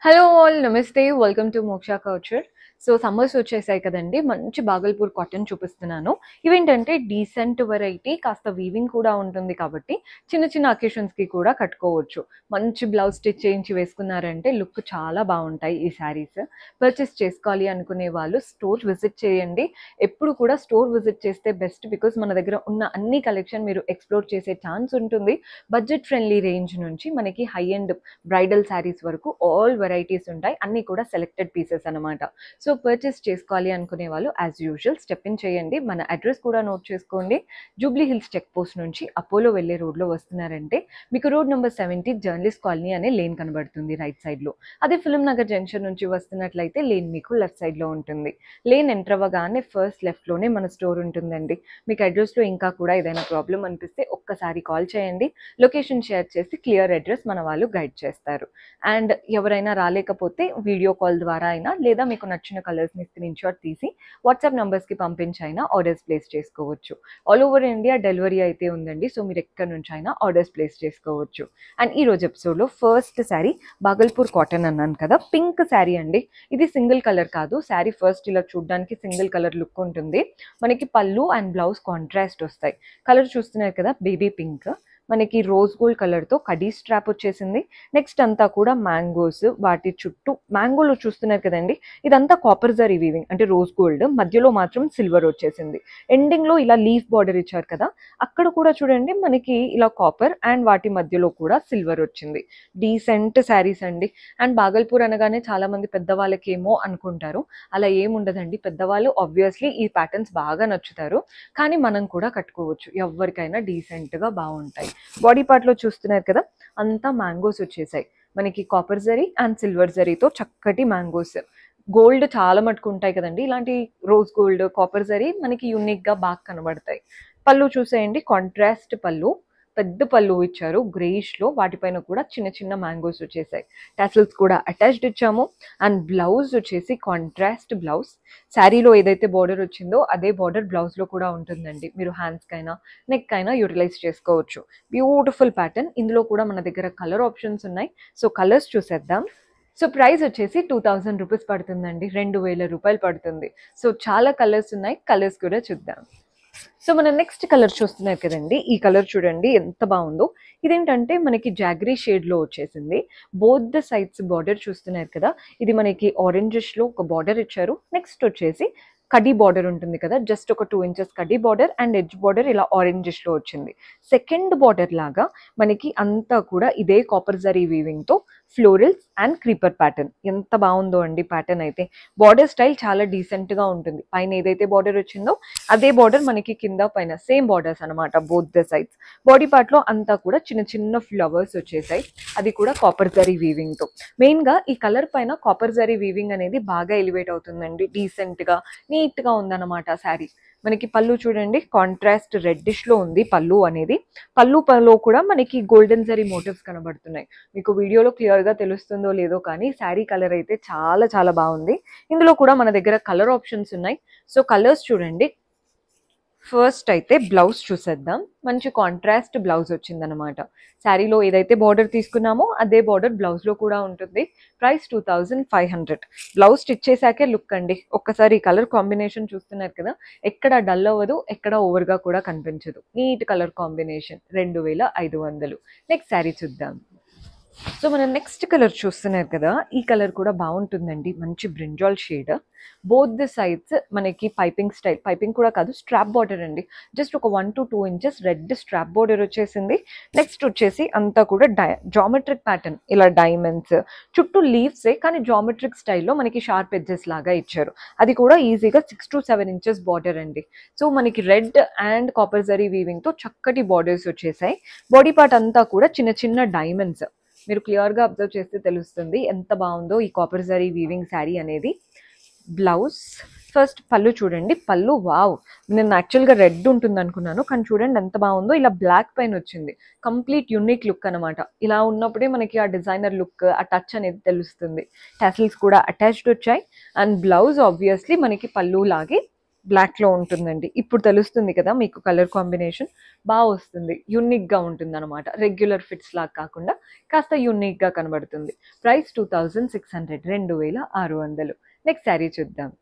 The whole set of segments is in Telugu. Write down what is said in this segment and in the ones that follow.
హలో ఆల్ నమస్తే వెల్కమ్ టు మోక్ష కల్చర్. సో సమ్మర్స్ వచ్చేసాయి కదండి, మంచి బాగల్పూర్ కాటన్ చూపిస్తున్నాను. ఇవేంటంటే డీసెంట్ వెరైటీ, కాస్త వీవింగ్ కూడా ఉంటుంది కాబట్టి చిన్న చిన్న అకేషన్స్కి కూడా కట్టుకోవచ్చు. మంచి బ్లౌజ్ స్టిచ్ చేయించి వేసుకున్నారంటే లుక్ చాలా బాగుంటాయి ఈ శారీస్. పర్చేస్ చేసుకోవాలి అనుకునే వాళ్ళు స్టోర్ విజిట్ చేయండి. ఎప్పుడు కూడా స్టోర్ విజిట్ చేస్తే బెస్ట్, బికాస్ మన దగ్గర ఉన్న అన్ని కలెక్షన్ మీరు ఎక్స్ప్లోర్ చేసే ఛాన్స్ ఉంటుంది. బడ్జెట్ ఫ్రెండ్లీ రేంజ్ నుంచి మనకి హై అండ్ బ్రైడల్ శారీస్ వరకు ఆల్ వెరైటీస్ ఉంటాయి. అన్నీ కూడా సెలెక్టెడ్ పీసెస్ అనమాట. సో పర్చేస్ చేసుకోవాలి అనుకునే వాళ్ళు యాజ్ యూజువల్ స్టెప్ ఇన్ చేయండి. మన అడ్రస్ కూడా నోట్ చేసుకోండి. జూబ్లీ హిల్స్ చెక్ పోస్ట్ నుంచి అపోలో వెళ్ళే రోడ్లో వస్తున్నారంటే మీకు రోడ్ నెంబర్ 70 జర్నలిస్ట్ కాలనీ అనే లేన్ కనబడుతుంది రైట్ సైడ్లో. అదే ఫిల్మ్ నగర్ జంక్షన్ నుంచి వస్తున్నట్లయితే లేన్ మీకు లెఫ్ట్ సైడ్లో ఉంటుంది. లేన్ ఎంటర్ అవ్వగానే ఫస్ట్ లెఫ్ట్లోనే మన స్టోర్ ఉంటుందండి. మీకు అడ్రస్లో ఇంకా కూడా ఏదైనా ప్రాబ్లం అనిపిస్తే ఒక్కసారి కాల్ చేయండి. లొకేషన్ షేర్ చేసి క్లియర్ అడ్రస్ మన వాళ్ళు గైడ్ చేస్తారు. అండ్ ఎవరైనా రాలేకపోతే వీడియో కాల్ ద్వారా అయినా, లేదా మీకు నచ్చిన కలర్స్ని స్క్రీన్ షాట్ తీసి వాట్సాప్ నెంబర్స్కి పంపించైనా ఆర్డర్స్ ప్లేస్ చేసుకోవచ్చు. ఆల్ ఓవర్ ఇండియా డెలివరీ అయితే ఉందండి. సో మీరు ఎక్కడి నుంచి అయినా ఆర్డర్స్ ప్లేస్ చేసుకోవచ్చు. అండ్ ఈరోజు ఎపిసోడ్లో ఫస్ట్ శారీ బాగల్పూర్ కాటన్ అన్నాను కదా, పింక్ శారీ అండి. ఇది సింగిల్ కలర్ కాదు. శారీ ఫస్ట్ ఇలా చూడడానికి సింగిల్ కలర్ లుక్ ఉంటుంది. మనకి పళ్ళు అండ్ బ్లౌజ్ కాంట్రాస్ట్ వస్తాయి. కలర్ చూస్తున్నారు కదా, బేబీ పింక్. మనకి రోజ్ గోల్డ్ కలర్తో కడీ స్ట్రాప్ వచ్చేసింది. నెక్స్ట్ అంతా కూడా మ్యాంగోస్, వాటి చుట్టూ మ్యాంగోలు చూస్తున్నారు కదండి, ఇదంతా కాపర్ జరీ వీవింగ్, అంటే రోజ్ గోల్డ్, మధ్యలో మాత్రం సిల్వర్ వచ్చేసింది. ఎండింగ్లో ఇలా లీఫ్ బార్డర్ ఇచ్చారు కదా, అక్కడ కూడా చూడండి మనకి ఇలా కాపర్ అండ్ వాటి మధ్యలో కూడా సిల్వర్ వచ్చింది. డీసెంట్ శారీస్ అండి. అండ్ బాగల్పూర్ అనగానే చాలామంది పెద్దవాళ్ళకేమో అనుకుంటారు, అలా ఏముండదండి. పెద్దవాళ్ళు ఆబ్వియస్లీ ఈ ప్యాటర్న్స్ బాగా నచ్చుతారు, కానీ మనం కూడా కట్టుకోవచ్చు. ఎవరికైనా డీసెంట్గా బాగుంటాయి. బాడీ పార్ట్లో చూస్తున్నారు కదా, అంతా మ్యాంగోస్ వచ్చేసాయి. మనకి కాపర్ జరీ అండ్ సిల్వర్ జరీతో చక్కటి మ్యాంగోస్. గోల్డ్ చాలా మటుకు ఉంటాయి కదండి, ఇలాంటి రోజ్ గోల్డ్, కాపర్ జరీ మనకి యూనిక్గా బాగా కనబడతాయి. పళ్ళు చూసేయండి, కాంట్రాస్ట్ పళ్ళు, పెద్ద పళ్ళు ఇచ్చారు గ్రేష్లో. వాటిపైన కూడా చిన్న చిన్న మ్యాంగోస్ వచ్చేసాయి. టాసిల్స్ కూడా అటాచ్డ్ ఇచ్చాము. అండ్ బ్లౌజ్ వచ్చేసి కాంట్రాస్ట్ బ్లౌజ్. శారీలో ఏదైతే బార్డర్ వచ్చిందో అదే బార్డర్ బ్లౌజ్లో కూడా ఉంటుందండి. మీరు హ్యాండ్స్కైనా నెక్ అయినా యూటిలైజ్ చేసుకోవచ్చు. Beautiful pattern. ఇందులో కూడా మన దగ్గర కలర్ ఆప్షన్స్ ఉన్నాయి. సో కలర్స్ చూసేద్దాం. సో ప్రైస్ వచ్చేసి 2000 రూపీస్ పడుతుందండి, 2000 రూపాయలు పడుతుంది. సో చాలా కలర్స్ ఉన్నాయి, కలర్స్ కూడా చూద్దాం. సో మన నెక్స్ట్ కలర్ చూస్తున్నారు కదండి, ఈ కలర్ చూడండి ఎంత బాగుందో. ఇదేంటంటే మనకి జాగరీ షేడ్లో వచ్చేసింది. బోత్ ద సైడ్స్ బార్డర్ చూస్తున్నారు కదా, ఇది మనకి ఆరెంజెస్లో ఒక బార్డర్ ఇచ్చారు. నెక్స్ట్ వచ్చేసి కడ్డీ బార్డర్ ఉంటుంది కదా, జస్ట్ ఒక 2 ఇంచెస్ కడ్డీ బార్డర్ అండ్ ఎడ్జ్ బార్డర్ ఇలా ఆరెంజెస్లో వచ్చింది. సెకండ్ బార్డర్ లాగా మనకి అంతా కూడా ఇదే కాపర్ జరీ వీవింగ్తో ఫ్లోరల్స్ అండ్ క్రీపర్ ప్యాటర్న్. ఎంత బాగుందో అండి ప్యాటర్న్ అయితే. బార్డర్ స్టైల్ చాలా డీసెంట్గా ఉంటుంది. పైన ఏదైతే బార్డర్ వచ్చిందో అదే బార్డర్ మనకి కింద పైన సేమ్ బార్డర్స్ అనమాట, బోత్ ద సైడ్స్. బాడీ పార్ట్లో అంతా కూడా చిన్న చిన్న ఫ్లవర్స్ వచ్చేసాయి, అది కూడా కాపర్ జరీ వీవింగ్తో. మెయిన్గా ఈ కలర్ పైన కాపర్ జరీ వీవింగ్ అనేది బాగా ఎలివేట్ అవుతుందండి. డీసెంట్గా నీట్గా ఉందన్నమాట శారీ. మనకి పళ్ళు చూడండి, కాంట్రాస్ట్ రెడ్డిష్లో ఉంది పళ్ళు అనేది. పళ్ళు కూడా మనకి గోల్డెన్ జరీ మోటివ్స్ కనబడుతున్నాయి. మీకు వీడియోలో క్లియర్గా తెలుస్తుందో లేదో కానీ శారీ కలర్ అయితే చాలా చాలా బాగుంది. ఇందులో కూడా మన దగ్గర కలర్ ఆప్షన్స్ ఉన్నాయి. సో కలర్స్ చూడండి. ఫస్ట్ అయితే బ్లౌజ్ చూసేద్దాం. మంచి కాంట్రాస్ట్ బ్లౌజ్ వచ్చిందనమాట. శారీలో ఏదైతే బార్డర్ తీసుకున్నామో అదే బార్డర్ బ్లౌజ్లో కూడా ఉంటుంది. ప్రైస్ 2500. బ్లౌజ్ స్టిచ్ చేశాకే లుక్ అండి. ఒక్కసారి ఈ కలర్ కాంబినేషన్ చూస్తున్నారు కదా, ఎక్కడ డల్ అవ్వదు, ఎక్కడ ఓవర్గా కూడా కనిపించదు. Neat colour combination, 2500. Next sari చూద్దాం. సో మనం నెక్స్ట్ కలర్ చూస్తున్నారు కదా, ఈ కలర్ కూడా బాగుంటుందండి. మంచి brinjal shade. Both the sides మనకి పైపింగ్ స్టైల్, పైపింగ్ కూడా కాదు, స్ట్రాప్ బార్డర్ అండి. జస్ట్ ఒక 1 to 2 inches red strap border వచ్చేసింది. నెక్స్ట్ వచ్చేసి అంతా కూడా జామెట్రిక్ ప్యాటర్న్, ఇలా డైమండ్స్ చుట్టూ లీవ్సే, కానీ జామెట్రిక్ స్టైల్లో మనకి షార్ప్ ఎడ్జెస్ లాగా ఇచ్చారు. అది కూడా ఈజీగా 6 to 7 ఇంచెస్ బార్డర్ అండి. సో మనకి రెడ్ అండ్ కాపర్ జరీ వీవింగ్తో చక్కటి బార్డర్స్ వచ్చేసాయి. బాడీ పార్ట్ అంతా కూడా చిన్న చిన్న డైమండ్స్. మీరు క్లియర్గా అబ్జర్వ్ చేస్తే తెలుస్తుంది ఎంత బాగుందో ఈ కాపర్ జరీ వీవింగ్ శారీ అనేది. బ్లౌజ్ ఫస్ట్ పళ్ళు చూడండి. పళ్ళు వావ్, నేను యాక్చువల్గా రెడ్ ఉంటుంది అనుకున్నాను, కానీ చూడండి ఎంత బాగుందో. ఇలా బ్లాక్ పైన వచ్చింది. కంప్లీట్ యూనిక్ లుక్ అనమాట. ఇలా ఉన్నప్పుడే మనకి ఆ డిజైనర్ లుక్, ఆ టచ్ అనేది తెలుస్తుంది. టాసిల్స్ కూడా అటాచ్డ్ వచ్చాయి. అండ్ బ్లౌజ్ ఆబ్వియస్లీ మనకి పళ్ళు లాగే బ్లాక్లో ఉంటుందండి. ఇప్పుడు తెలుస్తుంది కదా మీకు కలర్ కాంబినేషన్ బాగా వస్తుంది, యూనిక్గా ఉంటుంది అనమాట. రెగ్యులర్ ఫిట్స్ లాగా కాకుండా కాస్త యూనిక్గా కనబడుతుంది. ప్రైస్ 2600, 2600. నెక్స్ట్ శారీ చూద్దాం.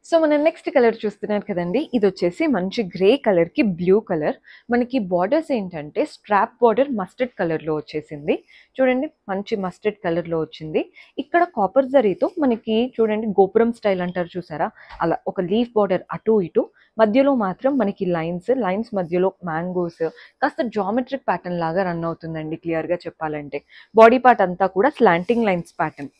సో మనం నెక్స్ట్ కలర్ చూస్తున్నారు కదండి, ఇది వచ్చేసి మంచి గ్రే కలర్కి బ్లూ కలర్. మనకి బార్డర్స్ ఏంటంటే స్ట్రాప్ బార్డర్ మస్టర్డ్ కలర్లో వచ్చేసింది. చూడండి మంచి మస్టర్డ్ కలర్లో వచ్చింది. ఇక్కడ కాపర్ జరీతో మనకి చూడండి గోపురం స్టైల్ అంటారు చూసారా, అలా ఒక లీఫ్ బార్డర్ అటు ఇటు, మధ్యలో మాత్రం మనకి లైన్స్ మధ్యలో మ్యాంగోస్, కాస్త జామెట్రిక్ ప్యాటర్న్ లాగా రన్ అవుతుందండి. క్లియర్గా చెప్పాలంటే బాడీ పార్ట్ అంతా కూడా స్లాంటింగ్ లైన్స్ ప్యాటర్న్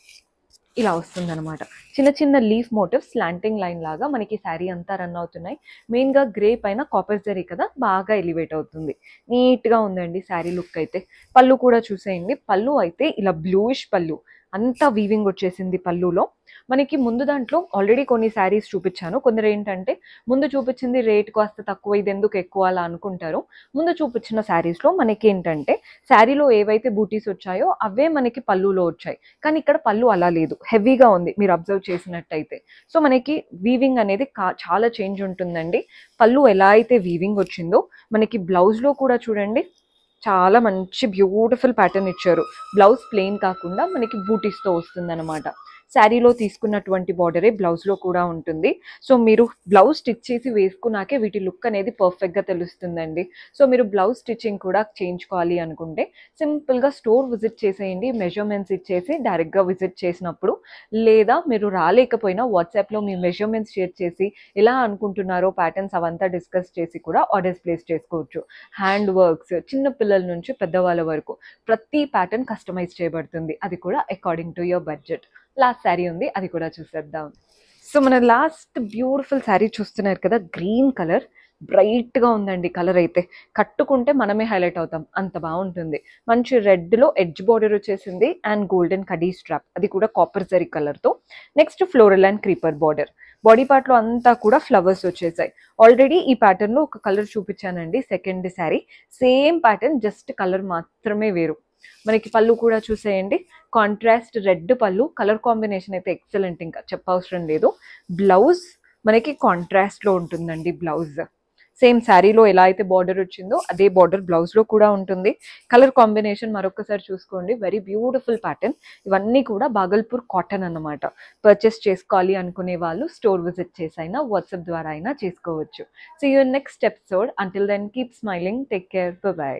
ఇలా వస్తుందన్నమాట. చిన్న చిన్న లీఫ్ మోటివ్స్ స్లాంటింగ్ లైన్ లాగా మనకి శారీ అంతా రన్ అవుతున్నాయి. మెయిన్గా గ్రే పైన కాపర్ జరీ కదా బాగా ఎలివేట్ అవుతుంది. నీట్గా ఉందండి శారీ లుక్ అయితే. పళ్ళు కూడా చూసేయండి, పళ్ళు అయితే ఇలా బ్లూయిష్ పళ్ళు, అంతా వీవింగ్ వచ్చేసింది పళ్ళులో. మనకి ముందు దాంట్లో ఆల్రెడీ కొన్ని శారీస్ చూపించాను. కొందరు ఏంటంటే ముందు చూపించింది రేట్ కాస్త తక్కువ, ఇది ఎందుకు ఎక్కువ అలా అనుకుంటారు. ముందు చూపించిన శారీస్లో మనకి ఏంటంటే శారీలో ఏవైతే బూటీస్ వచ్చాయో అవే మనకి పళ్ళులో వచ్చాయి, కానీ ఇక్కడ పళ్ళు అలా లేదు, హెవీగా ఉంది మీరు అబ్జర్వ్ చేసినట్టయితే. సో మనకి వీవింగ్ అనేది చాలా చేంజ్ ఉంటుందండి. పళ్ళు ఎలా అయితే వీవింగ్ వచ్చిందో మనకి బ్లౌజ్లో కూడా చూడండి చాలా మంచి బ్యూటిఫుల్ ప్యాటర్న్ ఇచ్చారు. బ్లౌజ్ ప్లెయిన్ కాకుండా మనకి బూటీస్తో వస్తుందన్నమాట. శారీలో తీసుకున్నటువంటి బార్డరే బ్లౌజ్లో కూడా ఉంటుంది. సో మీరు బ్లౌజ్ స్టిచ్ చేసి వేసుకున్నాకే వీటి లుక్ అనేది పర్ఫెక్ట్గా తెలుస్తుందండి. సో మీరు బ్లౌజ్ స్టిచ్చింగ్ కూడా చేయించుకోవాలి అనుకుంటే సింపుల్గా స్టోర్ విజిట్ చేసేయండి, మెజర్మెంట్స్ ఇచ్చేసి డైరెక్ట్గా విజిట్ చేసినప్పుడు, లేదా మీరు రాలేకపోయినా వాట్సాప్లో మీ మెజర్మెంట్స్ షేర్ చేసి ఎలా అనుకుంటున్నారో ప్యాటర్న్స్ అవంతా డిస్కస్ చేసి కూడా ఆర్డర్స్ ప్లేస్ చేసుకోవచ్చు. హ్యాండ్ వర్క్స్ చిన్న పిల్లల నుంచి పెద్దవాళ్ళ వరకు ప్రతి ప్యాటర్న్ కస్టమైజ్ చేయబడుతుంది, అది కూడా according to your budget. Last sari ఉంది, అది కూడా చూసేద్దాం. సో మన లాస్ట్ బ్యూటిఫుల్ శారీ చూస్తున్నారు కదా, గ్రీన్ కలర్, బ్రైట్గా ఉందండి కలర్ అయితే. కట్టుకుంటే మనమే హైలైట్ అవుతాం, అంత బాగుంటుంది. మంచి రెడ్లో ఎడ్జ్ బార్డర్ వచ్చేసింది అండ్ గోల్డెన్ కడీ స్ట్రాప్, అది కూడా కాపర్ జరీ కలర్తో. Next floral and creeper border. Body పార్ట్లో అంతా కూడా ఫ్లవర్స్ వచ్చేసాయి. ఆల్రెడీ ఈ ప్యాటర్న్లో ఒక కలర్ చూపించానండి, second sari same pattern, just colour మాత్రమే వేరు. మనకి పళ్ళు కూడా చూసేయండి, contrast red pallu, colour combination అయితే ఎక్సలెంట్, ఇంకా చెప్పవసరం లేదు. బ్లౌజ్ మనకి కాంట్రాస్ట్లో ఉంటుందండి. బ్లౌజ్ సేమ్ శారీలో ఎలా అయితే బార్డర్ వచ్చిందో అదే బార్డర్ బ్లౌజ్లో కూడా ఉంటుంది. కలర్ కాంబినేషన్ మరొకసారి చూసుకోండి, వెరీ బ్యూటిఫుల్ ప్యాటర్న్. ఇవన్నీ కూడా బాగల్పూర్ కాటన్ అన్నమాట. పర్చేస్ చేసుకోవాలి అనుకునే వాళ్ళు స్టోర్ విజిట్ చేసి అయినా వాట్సాప్ ద్వారా అయినా చేసుకోవచ్చు. See you next episode. Until then keep smiling, take care, bye by.